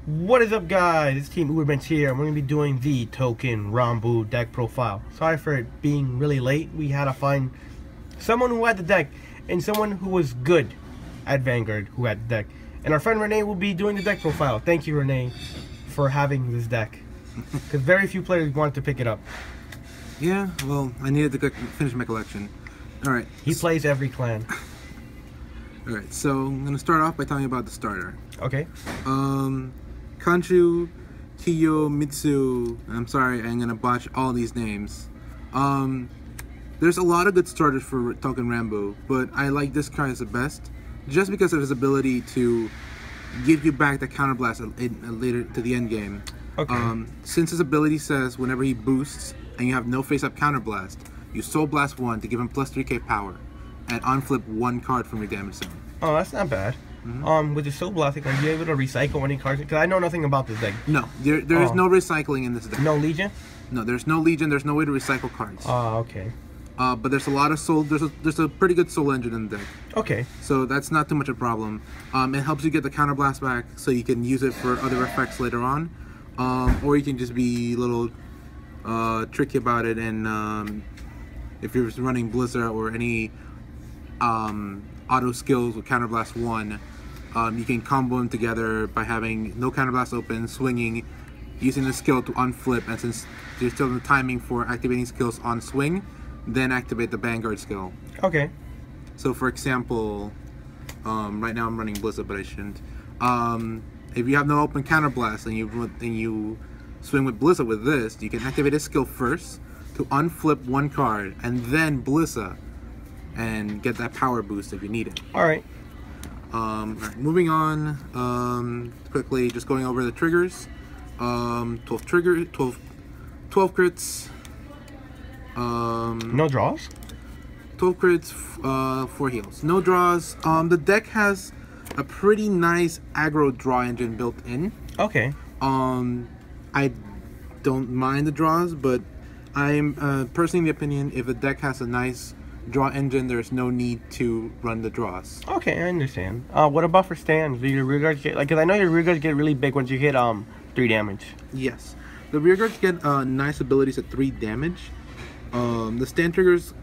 What is up, guys? It's Team Uberbench here. We're going to be doing the Touken Rambu deck profile. Sorry for it being really late. We had to find someone who had the deck and someone who was good at Vanguard who had the deck. And our friend Renee will be doing the deck profile. Thank you, Renee, for having this deck. Because very few players wanted to pick it up. Yeah, well, I needed to finish my collection. Alright. He plays every clan. Alright, so I'm going to start off by telling you about the starter. Okay. Kanchu, Kiyomitsu, I'm sorry, I'm going to botch all these names. There's a lot of good starters for Touken Rambu, but I like this card as the best, just because of his ability to give you back the counterblast later to the end game. Okay. Since his ability says whenever he boosts and you have no face-up counterblast, you Soul Blast 1 to give him plus 3k power, and unflip 1 card from your damage zone. Oh, that's not bad. With the Soul Blasting, are you able to recycle any cards? Because I know nothing about this deck. No, there is no recycling in this deck. No Legion? No, there's no Legion. There's no way to recycle cards. Oh, okay. But there's a lot of soul. There's a pretty good soul engine in the deck. Okay. So that's not too much of a problem. It helps you get the counterblast back, so you can use it for other effects later on, or you can just be a little tricky about it. And if you're running Blizzard or any auto skills with counterblast 1. You can combo them together by having no counterblast open, swinging, using the skill to unflip, and since there's still the timing for activating skills on swing, then activate the Vanguard skill. Okay. So for example, right now I'm running Blizzard, but I shouldn't. If you have no open counterblast and you swing with Blizzard with this, you can activate a skill first to unflip 1 card, and then Blizzard, and get that power boost if you need it. Alright. Moving on, quickly, just going over the triggers. 12 crits. No draws? 12 crits, 4 heals. No draws. The deck has a pretty nice aggro draw engine built in. Okay. I don't mind the draws, but I'm personally of the opinion, if a deck has a nice draw engine, there's no need to run the draws. Okay, I understand. What about for stands? Do your rear guards get, like, cause I know your rear guards get really big once you hit 3 damage. Yes, the rear guards get nice abilities at 3 damage. The stand triggers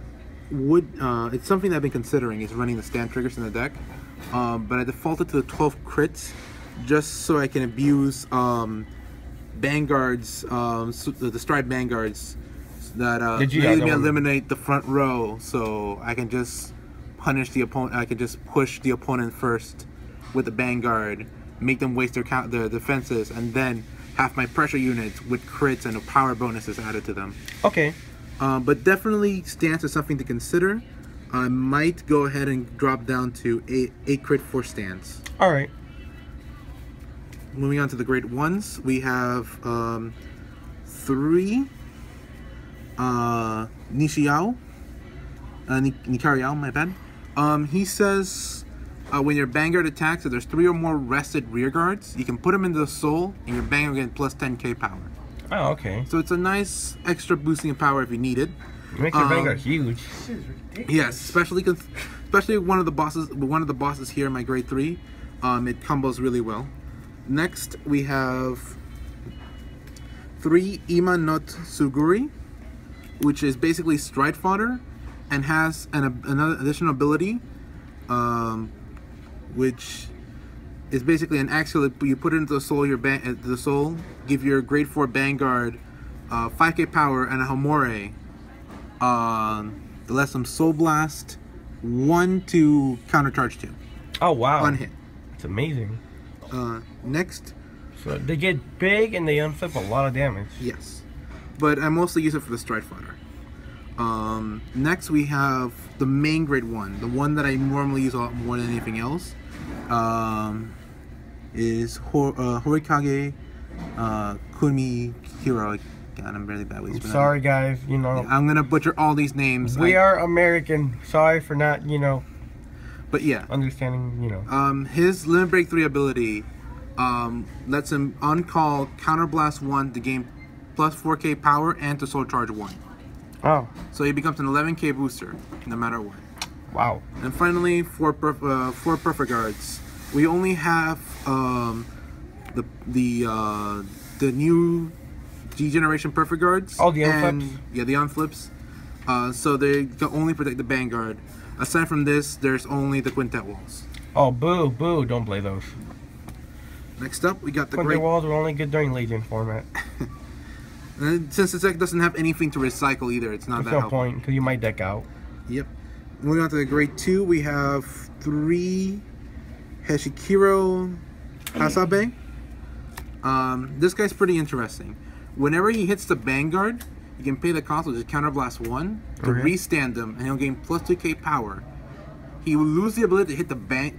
would it's something that I've been considering, is running the stand triggers in the deck, but I defaulted to the 12 crits just so I can abuse Vanguards, the Stride Vanguards that made me eliminate the front row, so I can just punish the opponent. I can just push the opponent first with the Vanguard, make them waste their defenses, and then have my pressure units with crits and power bonuses added to them. Okay. But definitely stance is something to consider. I might go ahead and drop down to 8 crit for stance. All right. Moving on to the grade 1s, we have 3. Nishiao, Nikariao, my bad. He says when your Vanguard attacks, if there's 3 or more rested rear guards, you can put them into the soul, and your Vanguard gets plus 10k power. Oh, okay. So it's a nice extra boosting of power if you need it. It makes your Vanguard huge. Yes, especially one of the bosses here in my grade 3. It combos really well. Next we have 3 Ima not Suguri, which is basically Stride Fodder, and has another additional ability, which is basically an axial. You put it into the soul, give your grade 4 Vanguard 5k power and a Hamore. Lets them Soul Blast 1 to countercharge 2. Oh wow! On hit. It's amazing. Next. So they get big and they unflip a lot of damage. Yes. But I mostly use it for the Stride Fighter. Next we have the main grade 1, the one that I normally use a lot more than anything else, is Horikage Kumi Hiro. God, I'm really bad with these. Sorry guys, you know. Yeah, I'm gonna butcher all these names. We are American. Sorry for not, you know. But yeah. Understanding, you know. His Limit Break 3 ability lets him on-call Counterblast 1 to gain plus 4k power and to Soul Charge 1. Oh. So he becomes an 11k booster, no matter what. Wow. And finally, for Perfect Guards, we only have the new G Generation Perfect Guards. Oh, the unflips? Yeah, the unflips. So they can only protect the Vanguard. Aside from this, there's only the Quintet Walls. Oh, boo, boo, don't play those. Next up, we got the Quintet Great Walls are only good during Legion format. And since the deck doesn't have anything to recycle either, it's not There's that no helpful. point, because you might deck out. Yep. Moving on to the Grade 2, we have 3 Heshikiro Hasabe. This guy's pretty interesting. Whenever he hits the Vanguard, you can pay the cost with just Counterblast 1 to restand him, and he'll gain plus 2k power. He will lose the ability to hit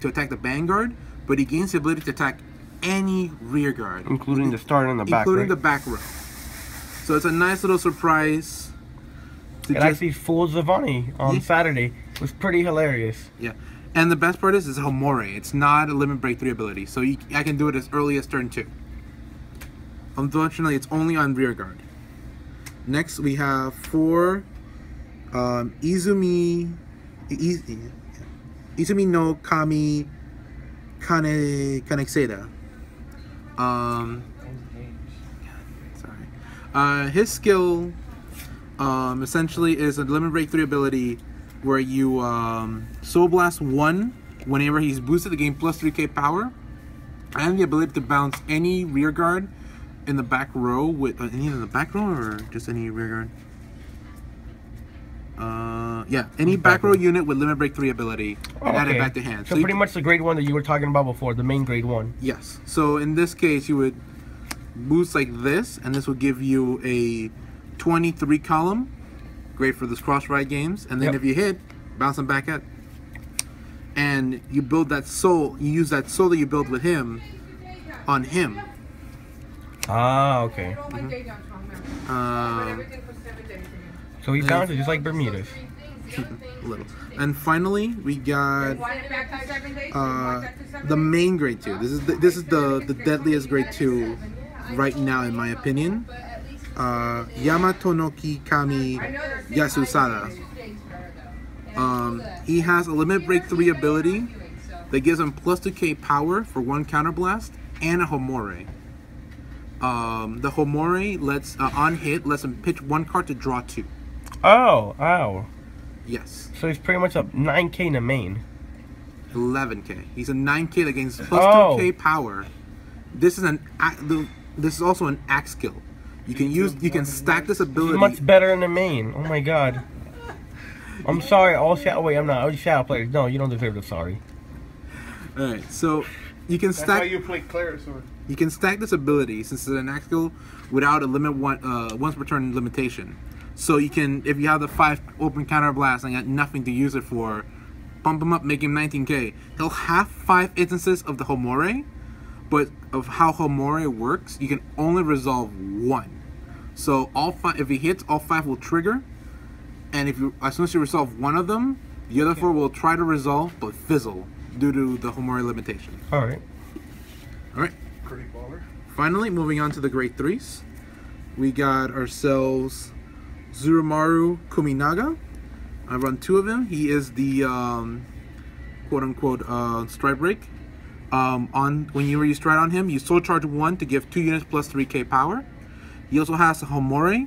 to attack the Vanguard, but he gains the ability to attack any rear guard, Including the start and the back, including right? the back row. So it's a nice little surprise. It actually fooled Giovanni on Saturday. It was pretty hilarious. Yeah. And the best part is it's Homore. It's not a Limit Break 3 ability, so I can do it as early as turn 2. Unfortunately, it's only on rear guard. Next, we have 4 Izumi no Kami Kanexeda. Sorry. His skill essentially is a Limit Break 3 ability where you Soul Blast 1 whenever he's boosted to gain plus 3k power, and the ability to bounce any rear guard in the back row with any in the back row or just any rear guard. Yeah, any back row unit with Limit Break 3 ability and add it back to hand. So pretty much the grade 1 that you were talking about before, the main grade 1. Yes. So in this case, you would boost like this, and this will give you a 23 column. Great for those cross ride games. And then if you hit, bounce them back at. And you build that soul. You use that soul that you build with him on him. Ah, okay. So he bounces just like Bermudas. A little. And finally, we got the main grade 2. This is the deadliest grade 2 right now, in my opinion. Yamato no Ki Kami Yasusada. He has a Limit Break 3 ability that gives him plus 2k power for 1 counterblast and a Homore. The Homore lets on hit lets him pitch 1 card to draw 2. Oh, ow. Yes. So he's pretty much up 9k in the main. 11k. He's a 9k that gains plus 2k power. This is also an axe skill. You can stack this ability. He's much better in the main. Oh my god. I'm sorry, all shadow. Wait, I'm not. All shadow players. No, you don't deserve the sorry. All right, so you can stack. That's how you play Cleric Sword. You can stack this ability since it's an axe skill without a once per turn limitation. So you can, if you have the 5 open counter blast and got nothing to use it for, bump him up, make him 19k. He'll have 5 instances of the Homore, but of how Homore works, you can only resolve 1. So all 5, if he hits, all 5 will trigger, and if you, as soon as you resolve 1 of them, the other 4 will try to resolve but fizzle due to the Homore limitation. All right. All right. Pretty baller. Finally, moving on to the grade 3s, we got ourselves Zurumaru Kuminaga. I run 2 of him. He is the quote-unquote stride break. When you stride on him, you soul charge 1 to give 2 units plus 3k power. He also has a Homore.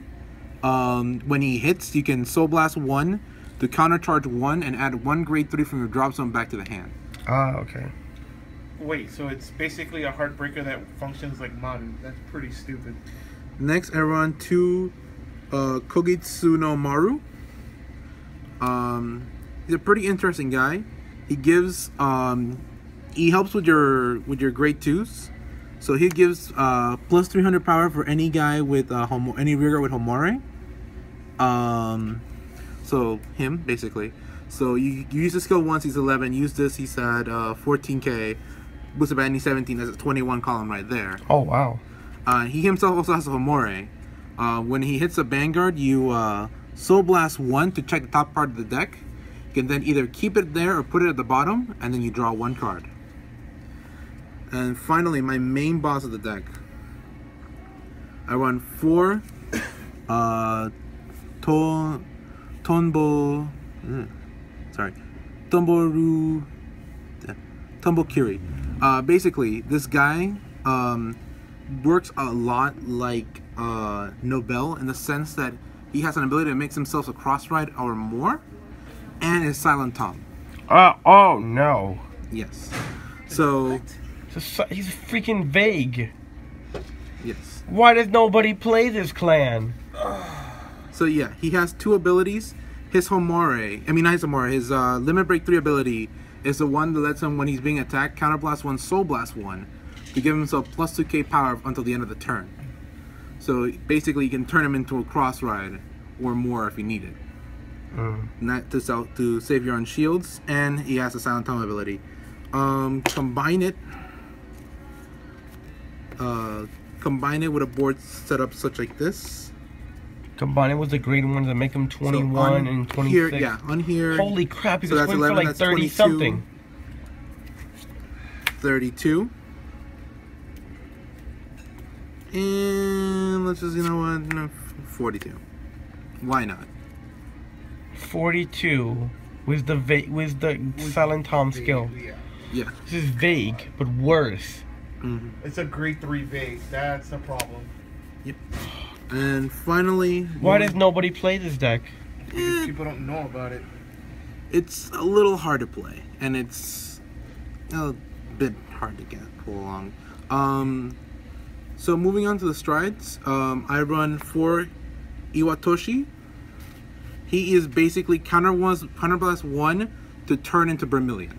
When he hits, you can soul blast 1 to counter charge 1 and add 1 grade 3 from your drop zone back to the hand. Ah, okay. Wait, so it's basically a heartbreaker that functions like Manu. That's pretty stupid. Next, I run 2 Kogitsu no Maru. He's a pretty interesting guy. He gives he helps with your grade 2s. So he gives plus 300 power for any guy with any rear guard with Homore. So him basically. So you use the skill once, he's 11. Use this, he's at 14k. Boosted by any 17, that's a 21 column right there. Oh wow. He himself also has a Homore. When he hits a Vanguard, you Soul Blast 1 to check the top part of the deck. You can then either keep it there or put it at the bottom, and then you draw 1 card. And finally, my main boss of the deck. I run 4 Tombokiri. Basically, this guy works a lot like Nobel in the sense that he has an ability that makes himself a cross ride or more, and is Silent Tom. Oh no. Yes. So He's freaking vague. yes. Why does nobody play this clan? So yeah, he has two abilities. His Homore, I mean not his Homore, his Limit Break 3 ability is the one that lets him, when he's being attacked, Counterblast 1, Soul Blast 1, to give himself plus 2k power until the end of the turn. So basically you can turn him into a cross ride or more if you need it. Not to save your own shields, and he has a Silent Tom ability. Combine it with a board setup such like this. Combine it with the grade ones that make him 21 so and 26. Here, yeah, on here. Holy crap, he's so that's swing 11, for like that's 30 22, something. 32. And let's just, you know what, no, 42. Why not? 42 with the Silent Tom skill. Yeah. This is vague, but worse. It's a grade 3 vague. That's the problem. Yep. And finally, Why does nobody play this deck? Because people don't know about it. it's a little hard to play, and it's a bit hard to pull along. So moving on to the strides, I run for Iwatoshi. He is basically Counterblast 1 to turn into Vermilion.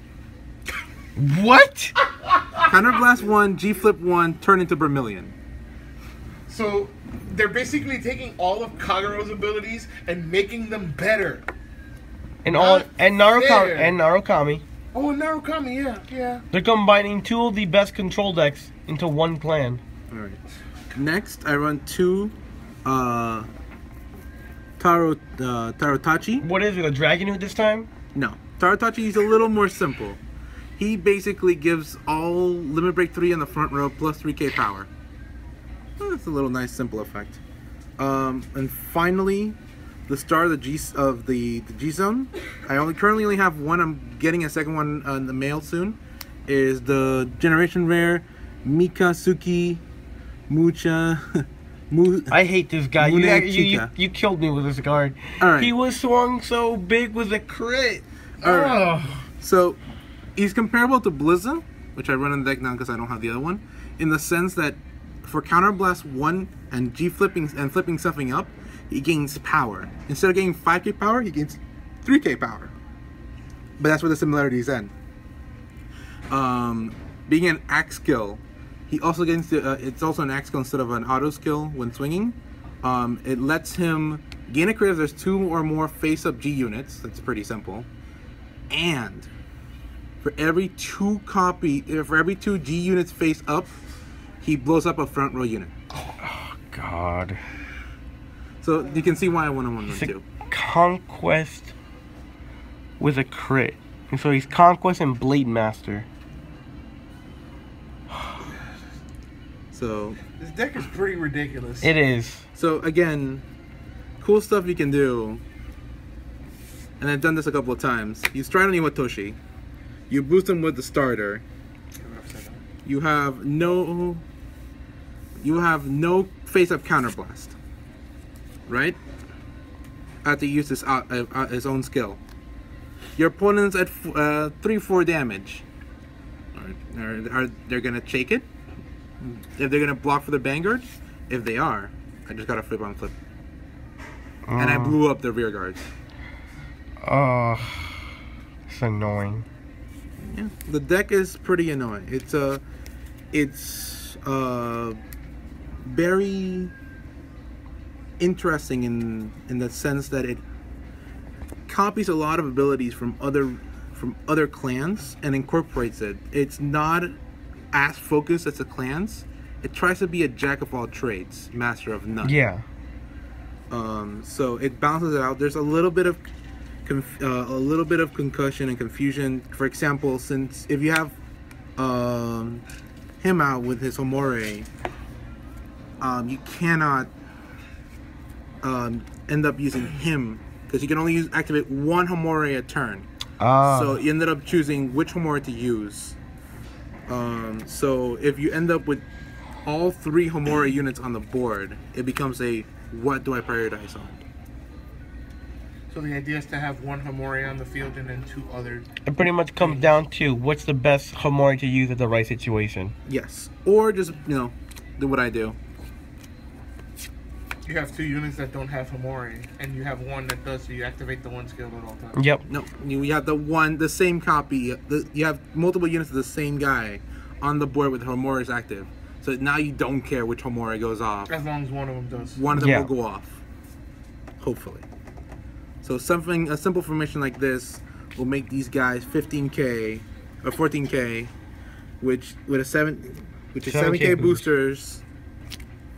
What? Counterblast 1, G-Flip 1, turn into Vermilion. So they're basically taking all of Kagura's abilities and making them better. And Not fair. Narukami. Oh, and Narukami, yeah. They're combining two of the best control decks into one clan. Alright. Next, I run two Tarotachi. What is it, a dragon hood this time? No. Tarotachi is a little more simple. He basically gives all Limit Break 3 in the front row plus 3k power. That's a little nice simple effect. And finally, the star of the G Zone. I currently only have one. I'm getting a second one in the mail soon. Is the Generation Rare Mikasuki Mucha. I hate this guy. Munechika. You killed me with this card. Alright. He was swung so big with a crit. Alright. So he's comparable to Blizza, which I run in the deck now because I don't have the other one, in the sense that for Counterblast 1 and flipping something up, he gains power. Instead of getting 5k power, he gains 3k power. But that's where the similarities end. Being an axe skill, he also gains it's also an axe skill instead of an auto skill when swinging. It lets him gain a crit if there's 2 or more face-up G units. That's pretty simple. And for every 2 G units face up, he blows up a front row unit. Oh God. So you can see why I won on 1 and 2. Conquest with a crit. And so he's Conquest and Blade Master. So This deck is pretty ridiculous. It is. So again, cool stuff you can do. And I've done this a couple of times. You stride on Iwatoshi. You boost him with the starter. You have no face-up counterblast. Right? I have to use his own skill. Your opponent's at 3-4 damage. Are they gonna take it? If they're gonna block for the Vanguard? If they are, I just gotta flip on flip. And I blew up the rear guards. Oh, it's annoying. Yeah, the deck is pretty annoying. It's very interesting in the sense that it copies a lot of abilities from other clans and incorporates it. It's not as focused as the clans. It tries to be a jack of all trades, master of none. Yeah. So it balances it out. There's a little bit of concussion and confusion. For example, since if you have him out with his Homore, you cannot end up using him because you can only activate one Homore a turn. So you ended up choosing which Homore to use. So if you end up with all 3 Homura units on the board, it becomes a what do I prioritize on? So the idea is to have 1 Homori on the field and then 2 other. It pretty much comes down to what's the best Homori to use at the right situation. Yes. Or just, do what I do. You have 2 units that don't have Homori, and you have 1 that does, so you activate the 1 skill at all times. Yep. No, you have the same copy. You have multiple units of the same guy on the board with Homori is active. So now you don't care which Homori goes off. As long as 1 of them does. One of them will go off. Hopefully. So a simple formation like this will make these guys 15k or 14k, which with a 7k boosters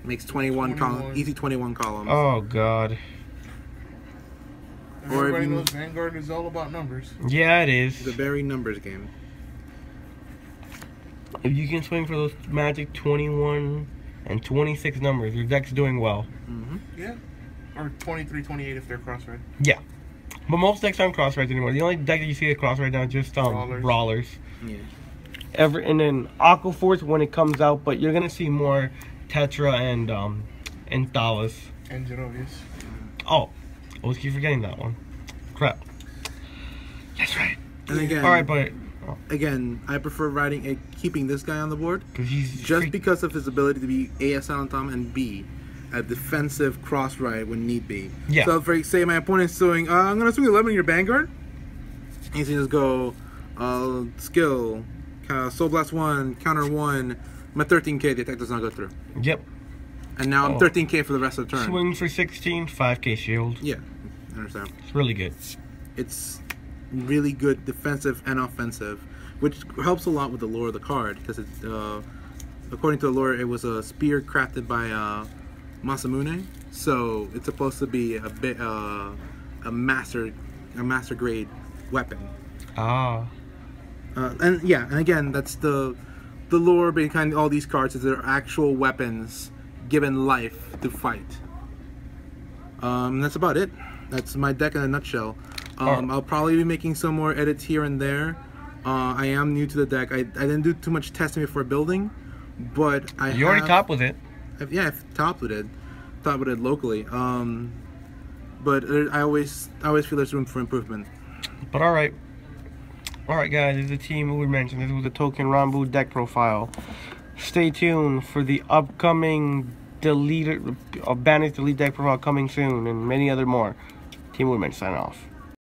makes 21 columns, easy 21 columns. Oh god. Everybody knows Vanguard is all about numbers. Yeah, it is. It's a very numbers game. If you can swing for those magic 21 and 26 numbers, your deck's doing well. Yeah. Or 23, 28 if they're cross-red. Yeah. But most decks aren't cross-reds anymore. The only deck that you see at cross-red now is just Brawlers. Yeah. And then Aquaforce when it comes out, but you're going to see more Tetra and Thalas. And Genovius. Oh. I always keep forgetting that one. Crap. That's right. And again, alright, but... Again, I prefer keeping this guy on the board he's because of his ability to be A, a Silent Tom, and B, a defensive cross ride when need be. Yeah. So, for say my opponent's swing, I'm gonna swing 11 in your Vanguard. And he can just go skill, Soul Blast 1, counter 1. I'm at 13k. The attack does not go through. Yep. And now I'm 13k for the rest of the turn. Swing for 16, 5k shield. Yeah, I understand. It's really good. It's really good defensive and offensive, which helps a lot with the lore of the card because it, according to the lore, it was a spear crafted by Masamune, so it's supposed to be a bit a master grade weapon. Ah. And again, that's the lore behind all these cards is they're actual weapons given life to fight. That's about it. That's my deck in a nutshell. I'll probably be making some more edits here and there. I am new to the deck. I didn't do too much testing before building, but You already topped with it. I've topped with it locally. But I always feel there's room for improvement. But alright guys, this is the team who we mentioned. This was the Touken Rambu deck profile. Stay tuned for the upcoming Banished Delete deck profile coming soon, and many other more. Team Woodman sign off.